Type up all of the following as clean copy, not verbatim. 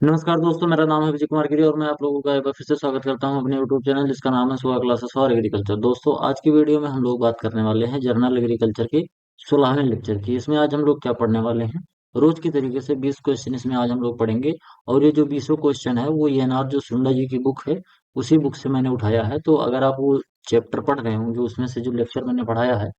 नमस्कार दोस्तों, मेरा नाम है विजय कुमार गिरी और मैं आप लोगों का एक बार फिर से स्वागत करता हूं अपने यूट्यूब चैनल जिसका नाम है सुहा क्लासेस फॉर एग्रीकल्चर। दोस्तों, आज की वीडियो में हम लोग बात करने वाले हैं जर्नल एग्रीकल्चर के 16वें लेक्चर की। इसमें आज हम लोग क्या पढ़ने वाले हैं, रोज की तरीके से 20 क्वेश्चन इसमें आज हम लोग पढ़ेंगे। और ये जो 20 क्वेश्चन है वो ENR जो सुंडा जी की बुक है उसी बुक से मैंने उठाया है। तो अगर आप वो चैप्टर पढ़ रहे होंगे, उसमें से जो लेक्चर मैंने पढ़ाया है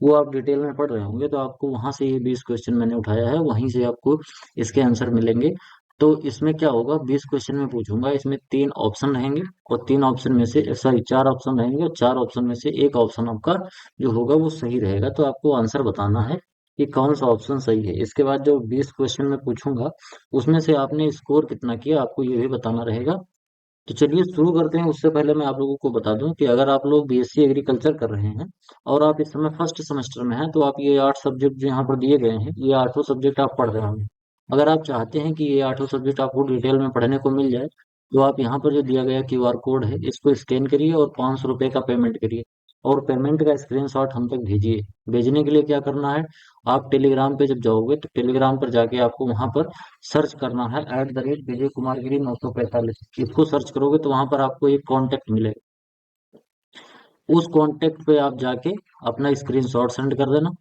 वो आप डिटेल में पढ़ रहे होंगे, तो आपको वहां से ये 20 क्वेश्चन मैंने उठाया है, वहीं से आपको इसके आंसर मिलेंगे। तो इसमें क्या होगा, 20 क्वेश्चन में पूछूंगा, इसमें 3 ऑप्शन रहेंगे और 3 ऑप्शन में से सॉरी 4 ऑप्शन रहेंगे और 4 ऑप्शन में से एक ऑप्शन आपका जो होगा वो सही रहेगा। तो आपको आंसर बताना है कि कौन सा ऑप्शन सही है। इसके बाद जो 20 क्वेश्चन में पूछूंगा उसमें से आपने स्कोर कितना किया आपको ये भी बताना रहेगा। तो चलिए शुरू करते हैं। उससे पहले मैं आप लोगों को बता दूं कि अगर आप लोग BSc एग्रीकल्चर कर रहे हैं और आप इस समय फर्स्ट सेमेस्टर में हैं, तो आप ये 8 सब्जेक्ट जो यहाँ पर दिए गए हैं ये 8 सब्जेक्ट आप पढ़ रहे होंगे। अगर आप चाहते हैं कि ये 8 सब्जेक्ट आपको डिटेल में पढ़ने को मिल जाए, तो आप यहाँ पर जो दिया गया QR कोड है इसको स्कैन करिए और 500 रुपये का पेमेंट करिए और पेमेंट का स्क्रीनशॉट हम तक भेजिए। भेजने के लिए क्या करना है, आप टेलीग्राम पे जब जाओगे तो टेलीग्राम पर जाके आपको वहां पर सर्च करना है @विजय कुमार गिरी 945। इसको सर्च करोगे तो वहां पर आपको एक कांटेक्ट मिलेगा। उस कांटेक्ट पे आप जाके अपना स्क्रीनशॉट सेंड कर देना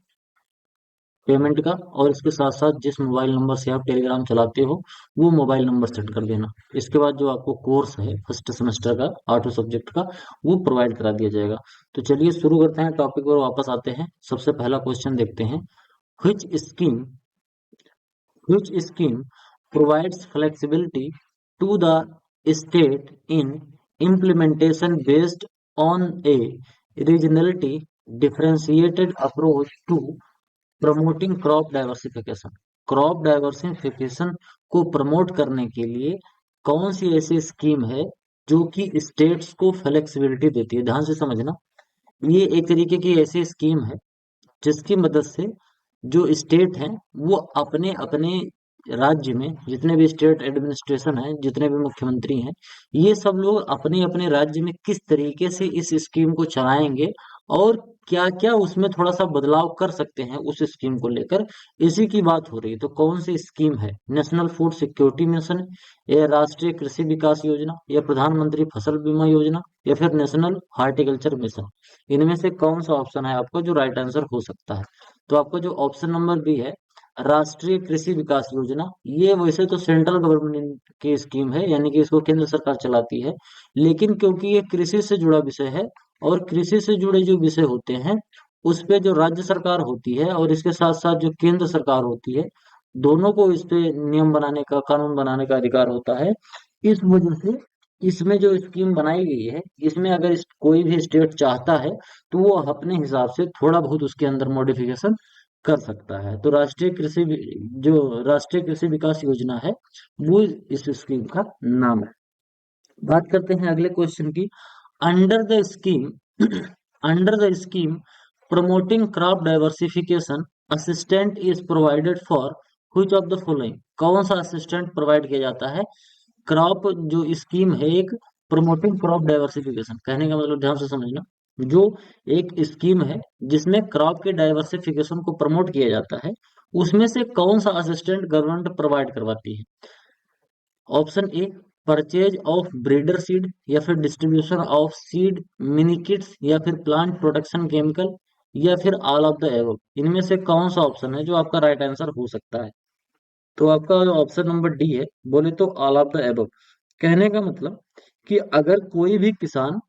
पेमेंट का, और इसके साथ साथ जिस मोबाइल नंबर से आप टेलीग्राम चलाते हो वो मोबाइल नंबर सेंड कर देना। इसके बाद जो आपको कोर्स है फर्स्ट सेमेस्टर का 8 सब्जेक्ट का वो प्रोवाइड करा दिया जाएगा। तो चलिए शुरू करते हैं, टॉपिक पर वापस आते हैं। सबसे पहला क्वेश्चन देखते हैं। which scheme which scheme provides flexibility to the state in implementation based on a regionality differentiated approach to promoting crop diversification। Crop diversification को प्रमोट करने के लिए कौन सी ऐसी स्कीम है जो कि स्टेट्स को फ्लेक्सिबिलिटी देती है। ध्यान से समझना, ये एक तरीके की ऐसी स्कीम है जिसकी मदद से जो स्टेट हैं वो अपने अपने राज्य में जितने भी स्टेट एडमिनिस्ट्रेशन है, जितने भी मुख्यमंत्री हैं, ये सब लोग अपने अपने राज्य में किस तरीके से इस स्कीम को चलाएंगे और क्या क्या उसमें थोड़ा सा बदलाव कर सकते हैं उस स्कीम को लेकर, इसी की बात हो रही है। तो कौन सी स्कीम है, नेशनल फूड सिक्योरिटी मिशन या राष्ट्रीय कृषि विकास योजना या प्रधानमंत्री फसल बीमा योजना या फिर नेशनल हार्टिकल्चर मिशन। इनमें से कौन सा ऑप्शन है आपका जो राइट आंसर हो सकता है। तो आपका जो ऑप्शन नंबर बी है, राष्ट्रीय कृषि विकास योजना, ये वैसे तो सेंट्रल गवर्नमेंट की स्कीम है, यानी कि इसको केंद्र सरकार चलाती है, लेकिन क्योंकि ये कृषि से जुड़ा विषय है और कृषि से जुड़े जो विषय होते हैं उस पे जो राज्य सरकार होती है और इसके साथ साथ जो केंद्र सरकार होती है, दोनों को इस पे नियम बनाने का, कानून बनाने का अधिकार होता है। इस वजह से इसमें जो स्कीम बनाई गई है, इसमें अगर कोई भी स्टेट चाहता है तो वो अपने हिसाब से थोड़ा बहुत उसके अंदर मॉडिफिकेशन कर सकता है। तो जो राष्ट्रीय कृषि विकास योजना है वो इस स्कीम का नाम है। बात करते हैं अगले क्वेश्चन की। Under the scheme under the scheme promoting crop diversification assistant is provided for which of the following. कौन सा असिस्टेंट प्रोवाइड किया जाता है, क्रॉप जो स्कीम है एक प्रमोटिंग क्रॉप डाइवर्सिफिकेशन, कहने का मतलब ध्यान से समझना, जो एक स्कीम है जिसमें क्रॉप के डाइवर्सिफिकेशन को प्रमोट किया जाता है, उसमें से कौन सा असिस्टेंट गवर्नमेंट प्रोवाइड करवाती है। Option A, purchase of breeder seed या फिर distribution of seed mini kits या फिर प्लांट प्रोटेक्शन केमिकल या फिर ऑल ऑफ द एबव। इनमें से कौन सा ऑप्शन है जो आपका राइट आंसर हो सकता है। तो आपका ऑप्शन नंबर डी है, बोले तो ऑल ऑफ द एबव। कहने का मतलब कि अगर कोई भी किसान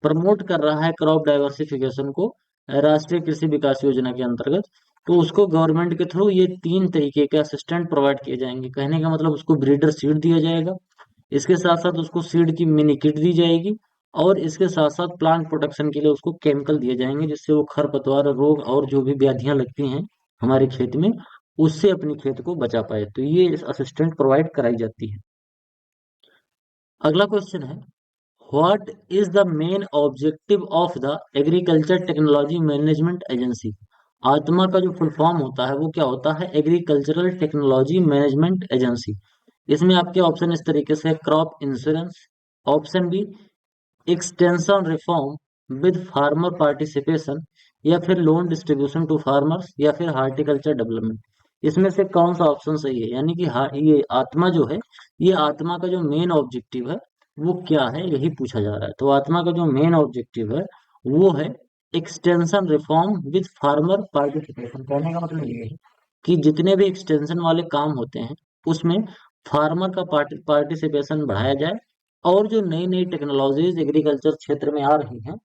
प्रमोट कर रहा है क्रॉप डाइवर्सिफिकेशन को राष्ट्रीय कृषि विकास योजना के अंतर्गत, तो उसको गवर्नमेंट के थ्रू ये 3 तरीके के असिस्टेंट प्रोवाइड किए जाएंगे। कहने का मतलब उसको ब्रीडर सीड दिया जाएगा, इसके साथ साथ उसको सीड की मिनी किट दी जाएगी और इसके साथ साथ प्लांट प्रोटेक्शन के लिए उसको केमिकल दिए जाएंगे जिससे वो खरपतवार रोग और जो भी व्याधियां लगती हैं हमारे खेत में उससे अपनी खेत को बचा पाए। तो ये असिस्टेंट प्रोवाइड कराई जाती है। अगला क्वेश्चन है, what is the main objective of the agriculture technology management agency. आत्मा का जो फुल फॉर्म होता है वो क्या होता है, एग्रीकल्चरल टेक्नोलॉजी मैनेजमेंट एजेंसी। इसमें आपके ऑप्शन इस तरीके से, crop insurance, option B extension reform with farmer participation या फिर लोन डिस्ट्रीब्यूशन टू फार्मर्स या फिर हार्टिकल्चर डेवलपमेंट। इसमें से कौन सा ऑप्शन सही है? यानी कि हाँ, ये आत्मा जो है, ये आत्मा का जो मेन ऑब्जेक्टिव है वो क्या है, यही पूछा जा रहा है। तो आत्मा का जो मेन ऑब्जेक्टिव है वो है extension reform with farmer participation. कहने का मतलब ये है कि जितने भी एक्सटेंशन वाले काम होते हैं उसमें फार्मर का पार्टिसिपेशन बढ़ाया जाए, और जो नई नई टेक्नोलॉजीज एग्रीकल्चर क्षेत्र में आ रही हैं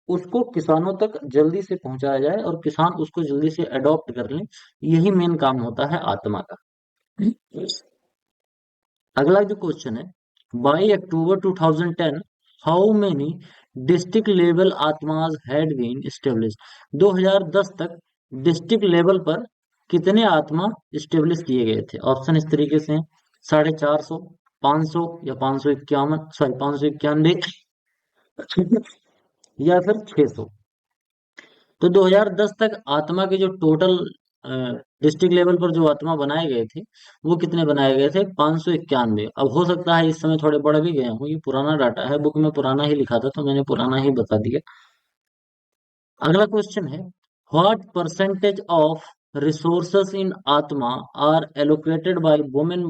उसको किसानों तक जल्दी से पहुंचाया जाए और किसान उसको जल्दी से अडॉप्ट कर लें। यही मेन काम होता है आत्मा का। अगला जो क्वेश्चन है, by October 2010 how many district level ATMAs had been establish. 2010 तक डिस्ट्रिक्ट लेवल पर कितने आत्मा एस्टेब्लिश किए गए थे? ऑप्शन इस तरीके से हैं: 450, 500 या 551, सॉरी 591, या फिर 600। तो 2010 तक आत्मा के जो टोटल डिस्ट्रिक्ट लेवल पर जो आत्मा बनाए गए थे वो कितने बनाए गए थे? 591। अब हो सकता है इस समय थोड़े बढ़ भी गए हों, ये पुराना डाटा है, बुक में पुराना ही लिखा था तो मैंने पुराना ही बता दिया। अगला क्वेश्चन है, what percentage of resources in ATMA are allocated by women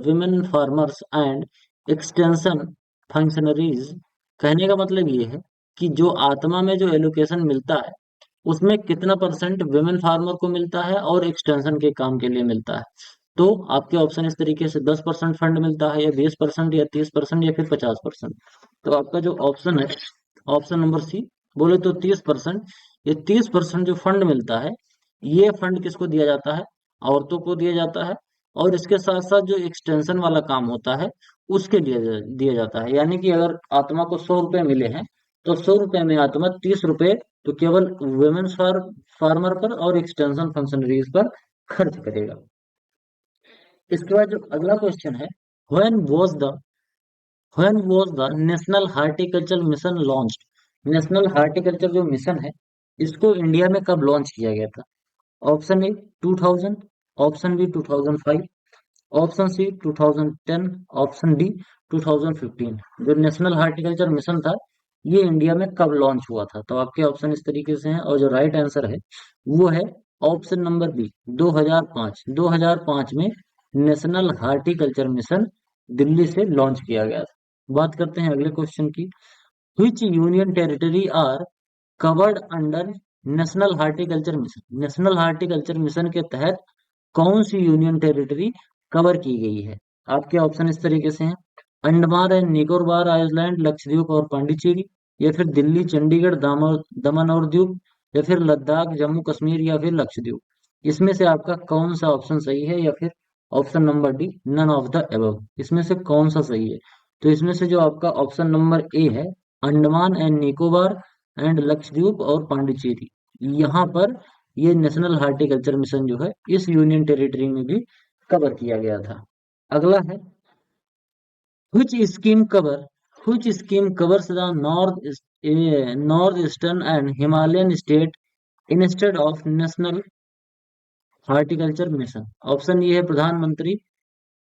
women farmers and extension functionaries. कहने का मतलब ये है कि जो आत्मा में जो एलोकेशन मिलता है उसमें कितना परसेंट विमेन फार्मर को मिलता है और एक्सटेंशन के काम के लिए मिलता है? तो आपके ऑप्शन इस तरीके से: 10% फंड मिलता है, या 20%, या 30%, या फिर 50%। तो आपका जो ऑप्शन है, ऑप्शन नंबर सी, बोले तो 30%। ये 30% जो फंड मिलता है, ये फंड किसको दिया जाता है? औरतों को दिया जाता है। और इसके साथ साथ जो एक्सटेंशन वाला काम होता है उसके लिए दिया जाता है। यानी कि अगर आत्मा को 100 रुपए मिले हैं तो 100 रुपए में आत्मा 30 रुपए तो केवल वुमेन्स फार्मर पर और एक्सटेंशन फंक्शनरीज पर खर्च करेगा। इसके बाद जो अगला क्वेश्चन है, when was the when was the national horticulture mission launched. National horticulture जो मिशन है इसको इंडिया में कब लॉन्च किया गया था? Option A 2000, option B 2005, option C 2010, option D 2015। जो नेशनल हार्टिकल्चर मिशन था ये इंडिया में कब लॉन्च हुआ था? तो आपके ऑप्शन इस तरीके से हैं, और जो राइट आंसर है वो है ऑप्शन नंबर बी 2005। 2005 में नेशनल हार्टिकल्चर मिशन दिल्ली से लॉन्च किया गया था। बात करते हैं अगले क्वेश्चन की, which union territory are covered under national horticulture mission. National horticulture mission के तहत कौन सी यूनियन टेरिटरी कवर की गई है? आपके ऑप्शन इस तरीके से हैं: अंडमान एंड निकोबार आइलैंड, लक्षद्वीप और पांडिचेरी, या फिर दिल्ली, चंडीगढ़, दमन और दीव, या फिर लद्दाख, जम्मू कश्मीर, या फिर लक्षद्वीप। इसमें से आपका कौन सा ऑप्शन सही है? या फिर option number D none of the above, इसमें से कौन सा सही है? तो इसमें से जो आपका ऑप्शन नंबर ए है, अंडमान एंड निकोबार एंड लक्षद्वीप और पांडिचेरी, यहाँ पर ये नेशनल हार्टिकल्चर मिशन जो है इस यूनियन टेरिटरी में भी कवर किया गया था। अगला है, which scheme cover which scheme covers the northeastern and Himalayan state instead of national horticulture mission? Option ये है प्रधानमंत्री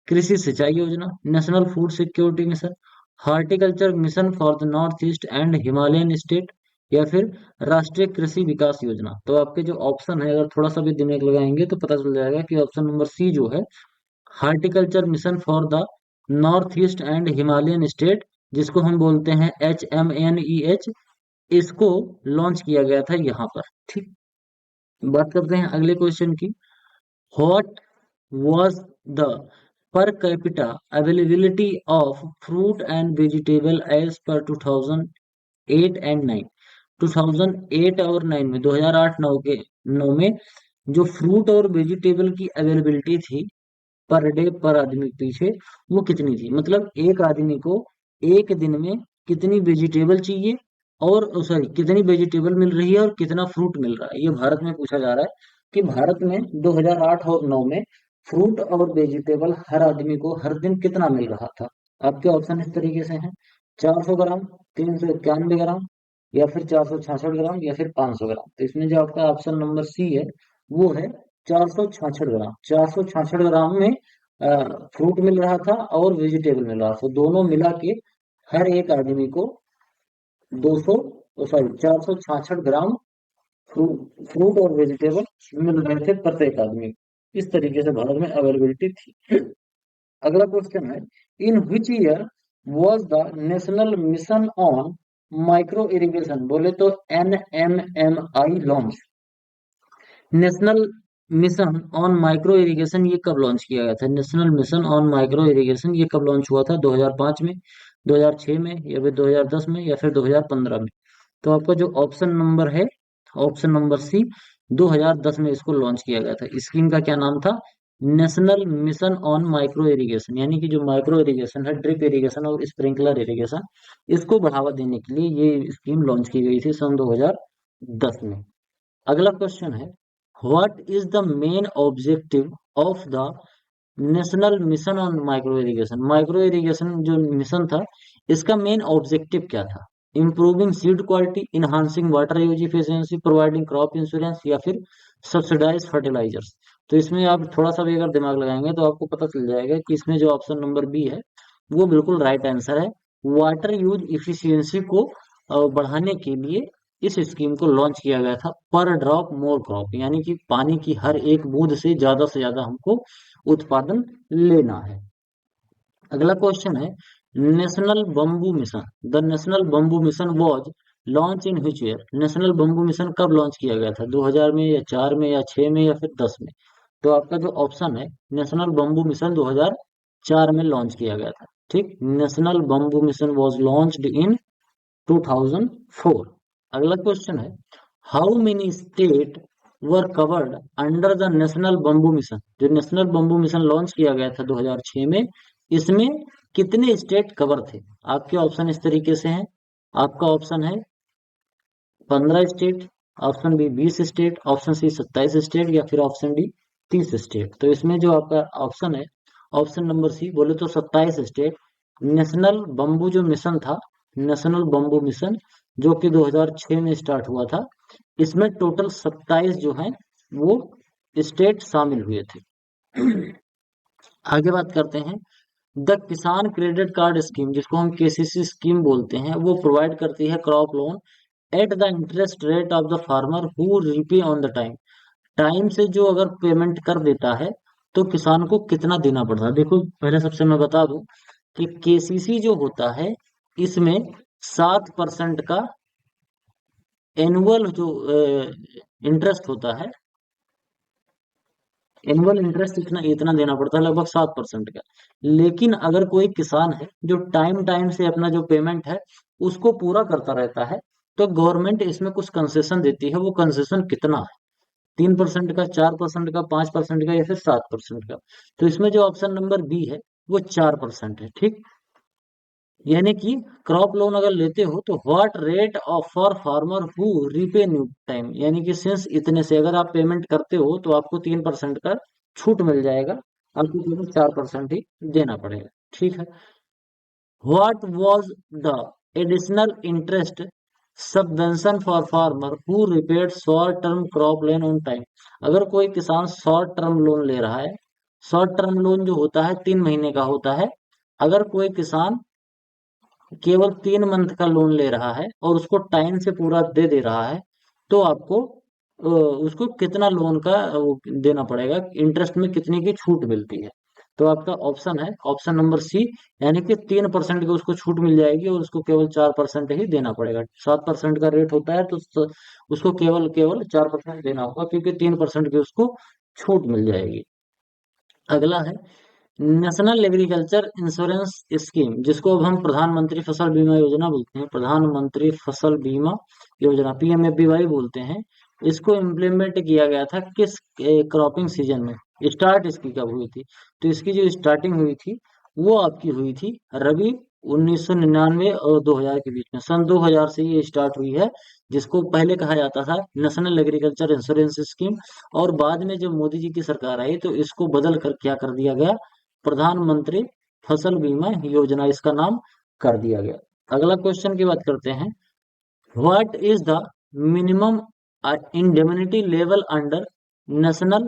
कृषि सिंचाई योजना, national food security mission, horticulture mission for the north east and Himalayan state, या फिर राष्ट्रीय कृषि विकास योजना। तो आपके जो ऑप्शन है अगर थोड़ा सा भी दिमाग लगाएंगे तो पता चल जाएगा कि ऑप्शन नंबर सी जो है, horticulture mission for the north east and Himalayan state, जिसको हम बोलते हैं HMNEH, इसको लॉन्च किया गया था यहाँ पर। ठीक, बात करते हैं अगले क्वेश्चन की, what was the per capita availability of fruit and vegetable as per 2008 and 9? 2008 और 9 में, 2008-9 के 9 में जो फ्रूट और वेजिटेबल की अवेलेबिलिटी थी पर डे पर आदमी के पीछे, वो कितनी थी? मतलब एक आदमी को एक दिन में कितनी वेजिटेबल चाहिए, और सॉरी कितनी वेजिटेबल मिल रही है और कितना फ्रूट मिल रहा है, ये भारत में पूछा जा रहा है कि भारत में 2008 और 9 में फ्रूट और वेजिटेबल हर आदमी को हर दिन कितना मिल रहा था? आपके ऑप्शन इस तरीके से हैं: 400 ग्राम, 391 ग्राम, या फिर 466 ग्राम, या फिर 500 ग्राम। तो इसमें जो आपका ऑप्शन नंबर सी है वो है 466 ग्राम। 466 ग्राम में फ्रूट मिल रहा था और वेजिटेबल मिल रहा था, दोनों मिला के हर एक आदमी को 200, सॉरी 466 ग्राम फ्रूट और वेजिटेबल मिल रहे थे प्रत्येक आदमी को। इस तरीके से भारत में अवेलेबिलिटी थी। अगला क्वेश्चन है, in which year was the national mission on micro irrigation, बोले तो NMMI launch. National mission on micro irrigation ये कब लॉन्च किया गया था? National mission on micro irrigation ये कब लॉन्च हुआ था? 2005 में, 2006 में, या फिर 2010 में, या फिर 2015 में? तो आपका जो ऑप्शन नंबर है, ऑप्शन नंबर सी, 2010 में इसको लॉन्च किया गया था। स्कीम का क्या नाम था? National mission on micro irrigation, यानी कि जो माइक्रो इरिगेशन है, ड्रिप इरिगेशन और स्प्रिंकलर इरिगेशन, इसको बढ़ावा देने के लिए ये स्कीम लॉन्च की गई थी सन 2010 में। अगला क्वेश्चन है, what is the main objective of the national mission on micro irrigation? Micro irrigation जो मिशन था, इसका मेन ऑब्जेक्टिव क्या था? Improving seed quality, enhancing water use efficiency, providing crop insurance, या फिर सब्सिडाइज फर्टिलाइजर्स? तो इसमें आप थोड़ा सा भी अगर दिमाग लगाएंगे तो आपको पता चल जाएगा कि इसमें जो ऑप्शन नंबर बी है वो बिल्कुल राइट आंसर है। वाटर यूज इफिशियंसी को बढ़ाने के लिए इस स्कीम को लॉन्च किया गया था। पर ड्रॉप मोर क्रॉप, यानी कि पानी की हर एक बूंद से ज्यादा हमको उत्पादन लेना है। अगला क्वेश्चन है, national bamboo mission, the national bamboo mission was launch in which year? National bamboo mission कब लॉन्च किया गया था? 2000 में, या 4 में, या 6 में, या फिर 10 में? तो आपका जो ऑप्शन है, नेशनल बम्बू मिशन 2004 में लॉन्च किया गया था। ठीक, national bamboo mission was launched in 2004। अगला क्वेश्चन है, how many state were covered under the national bamboo mission? जो नेशनल बम्बू मिशन लॉन्च किया गया था 2006 में, इसमें कितने स्टेट कवर थे? आपके ऑप्शन इस तरीके से हैं। आपका ऑप्शन है 15 state, option B 20 state, option C 27 state, या फिर ऑप्शन डी 30 स्टेट। तो इसमें जो आपका ऑप्शन है, ऑप्शन नंबर सी, बोले तो 27 स्टेट। नेशनल बम्बू जो मिशन था, नेशनल बम्बू मिशन जो कि 2006 में स्टार्ट हुआ था, इसमें टोटल 27 जो है वो स्टेट शामिल हुए थे। आगे बात करते हैं, द किसान क्रेडिट कार्ड स्कीम, जिसको हम KCC स्कीम बोलते हैं, वो प्रोवाइड करती है crop loan at the interest rate of the farmer who repay on the time. Time से जो अगर पेमेंट कर देता है तो किसान को कितना देना पड़ता है? देखो, पहले सबसे मैं बता दूं कि KCC जो होता है, इसमें 7% का एनुअल जो इंटरेस्ट होता है, एनुअल इंटरेस्ट इतना इतना देना पड़ता है, लगभग 7% का। लेकिन अगर कोई किसान है जो टाइम टाइम से अपना जो पेमेंट है उसको पूरा करता रहता है, तो गवर्नमेंट इसमें कुछ कंसेशन देती है। वो कंसेशन कितना है? 3% का, 4% का, 5% का, या फिर 7% का? तो इसमें जो ऑप्शन नंबर बी है वो 4% है। ठीक, यानी कि क्रॉप लोन अगर लेते हो तो what rate of for farmer who repay new time, यानी कि सिंस इतने से अगर आप पेमेंट करते हो तो आपको 3% का छूट मिल जाएगा, आपको केवल 4% ही देना पड़ेगा। ठीक है, what was the additional interest subvention for farmer who repaid short term crop loan on time? अगर कोई किसान शॉर्ट टर्म लोन ले रहा है, शॉर्ट टर्म लोन जो होता है 3 महीने का होता है, अगर कोई किसान केवल 3 मंथ का लोन ले रहा है और उसको टाइम से पूरा दे दे रहा है, तो आपको उसको कितना लोन का वो देना पड़ेगा, इंटरेस्ट में कितने की छूट मिलती है? तो आपका ऑप्शन है ऑप्शन नंबर सी, यानी कि 3% की उसको छूट मिल जाएगी और उसको केवल 4% ही देना पड़ेगा। 7% का रेट होता है तो उसको केवल केवल 4% देना होगा, क्योंकि 3% की उसको छूट मिल जाएगी। अगला है, नेशनल एग्रीकल्चर इंश्योरेंस स्कीम, जिसको अब हम प्रधानमंत्री फसल बीमा योजना बोलते हैं, प्रधानमंत्री फसल बीमा योजना, PMFBY बोलते हैं। इसको इम्प्लीमेंट किया गया था किस क्रॉपिंग सीजन में? स्टार्ट इसकी कब हुई थी? तो इसकी जो स्टार्टिंग हुई थी वो आपकी हुई थी रबी 1999 और 2000 के बीच में। सन 2000 से ये स्टार्ट हुई है, जिसको पहले कहा जाता था नेशनल एग्रीकल्चर इंश्योरेंस स्कीम। और बाद में जब मोदी जी की सरकार आई तो इसको बदल कर क्या कर दिया गया? प्रधानमंत्री फसल बीमा योजना इसका नाम कर दिया गया। अगला क्वेश्चन की बात करते हैं, what is the minimum indemnity level under national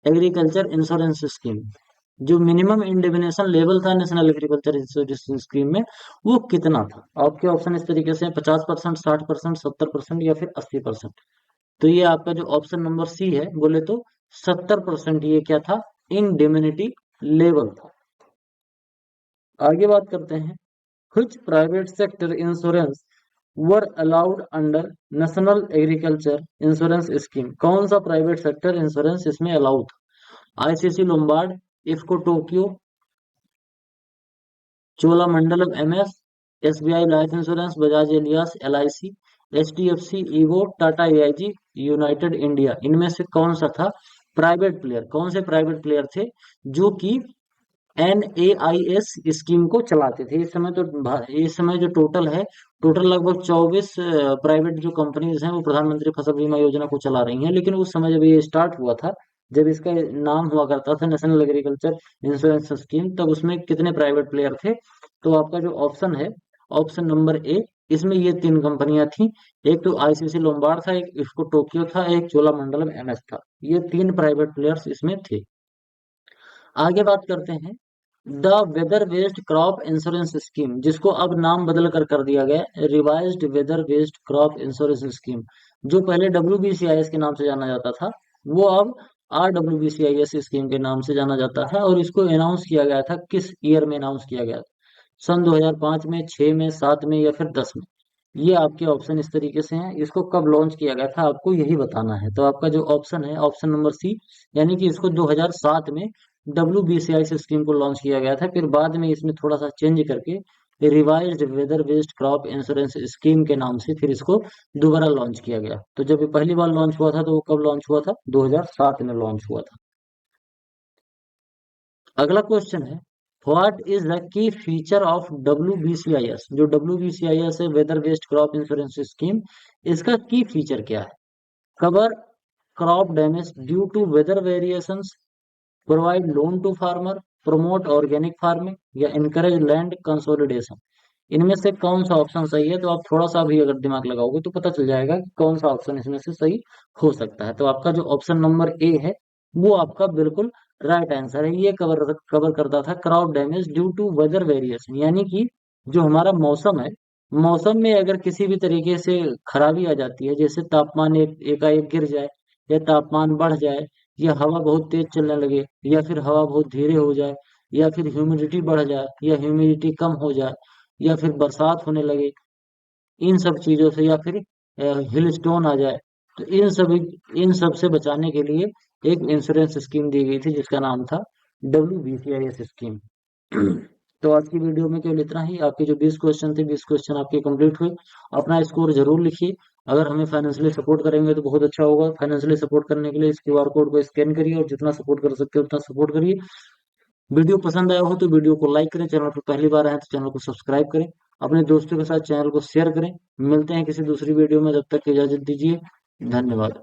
agriculture insurance scheme? जो मिनिमम इंडेमनेशन लेवल था नेशनल एग्रीकल्चर इंश्योरेंस स्कीम में, वो कितना था? आपके ऑप्शन इस तरीके से 50%, 60%, 70%, या फिर 80%? तो ये आपका जो ऑप्शन नंबर सी है, बोले तो 70% ये क्या था, इंडेमनिटी लेवल था। आगे बात करते हैं, which private sector insurance were allowed under national agriculture insurance scheme? कौन सा प्राइवेट सेक्टर इंश्योरेंस इसमें अलाउड था? ICICI Lombard, IFFCO Tokio, Cholamandalam MS, SBI life insurance, Bajaj Allianz LIC, HDFC ईगो, टाटा एआईजी, यूनाइटेड इंडिया। इनमें से कौन सा था प्राइवेट प्लेयर? कौन से प्राइवेट प्लेयर थे जो कि NAIS स्कीम को चलाते थे? इस समय जो टोटल है, टोटल लगभग 24 प्राइवेट जो कंपनीज हैं वो प्रधानमंत्री फसल बीमा योजना को चला रही हैं। लेकिन उस समय जब ये स्टार्ट हुआ था, जब इसका नाम हुआ करता था नेशनल एग्रीकल्चर इंश्योरेंस स्कीम, तब उसमें कितने प्राइवेट प्लेयर थे? तो आपका जो ऑप्शन है, ऑप्शन नंबर ए, इसमें ये तीन कंपनियां थी। एक तो आईसीसी लोम्बार्ड था, एक इसको टोक्यो था, एक चोलामंडलम एमएस था। ये तीन प्राइवेट प्लेयर्स इसमें थे। आगे बात करते हैं, the weather based crop insurance scheme, जिसको अब नाम बदल कर दिया गया revised weather based crop insurance scheme, जो पहले WBCIS के नाम से जाना जाता था, वो अब RWBCIS स्कीम के नाम से जाना जाता है। और इसको अनाउंस किया गया था, किस ईयर में अनाउंस किया गया था? सन 2005 में, 6 में, 7 में या फिर 10 में? ये आपके ऑप्शन इस तरीके से हैं। इसको कब लॉन्च किया गया था आपको यही बताना है। तो आपका जो ऑप्शन है, ऑप्शन नंबर सी, यानी कि इसको 2007 में WBCI से स्कीम को लॉन्च किया गया था। फिर बाद में इसमें थोड़ा सा चेंज करके revised weather based crop insurance scheme के नाम से फिर इसको दोबारा लॉन्च किया गया। तो जब ये पहली बार लॉन्च हुआ था तो वो कब लॉन्च हुआ था? 2007 में लॉन्च हुआ था। अगला क्वेश्चन है, what is the key feature of WBCIS? जो WBCIS है, weather based crop insurance scheme, इसका की फीचर क्या है? Cover crop damage due to weather variations, provide loan to farmer, promote organic farming, या इनकरेज लैंड कंसोलिडेशन। इनमें से कौन सा ऑप्शन सही है? तो आप थोड़ा सा भी अगर दिमाग लगाओगे तो पता चल जाएगा कि कौन सा ऑप्शन इसमें से सही हो सकता है। तो आपका जो ऑप्शन नंबर ए है, वो आपका बिल्कुल राइट आंसर है। ये कवर कवर करता था crop damage due to weather variation, यानी कि जो हमारा मौसम है, मौसम में अगर किसी भी तरीके से खराबी आ जाती है, जैसे तापमान एकाएक गिर जाए, या तापमान बढ़ जाए, या हवा बहुत तेज चलने लगे, या फिर हवा बहुत धीरे हो जाए, या फिर ह्यूमिडिटी बढ़ जाए, या ह्यूमिडिटी कम हो जाए, या फिर बरसात होने लगे, इन सब चीजों से, या फिर हिल स्टोन आ जाए, तो इन सब से बचाने के लिए एक इंश्योरेंस स्कीम दी गई थी जिसका नाम था WBCIS स्कीम। तो आज की वीडियो में केवल इतना ही। आपके जो 20 क्वेश्चन थे, 20 क्वेश्चन आपके कंप्लीट हुए। अपना स्कोर जरूर लिखिए। अगर हमें फाइनेंशियली सपोर्ट करेंगे तो बहुत अच्छा होगा। फाइनेंशियली सपोर्ट करने के लिए इस QR कोड को स्कैन करिए और जितना सपोर्ट कर सकते हो उतना सपोर्ट करिए। वीडियो पसंद आया हो तो वीडियो को लाइक करें, चैनल पर पहली बार आए तो चैनल को सब्सक्राइब करें, अपने दोस्तों के साथ चैनल को शेयर करें। मिलते हैं किसी दूसरी वीडियो में, तब तक की इजाजत दीजिए। धन्यवाद।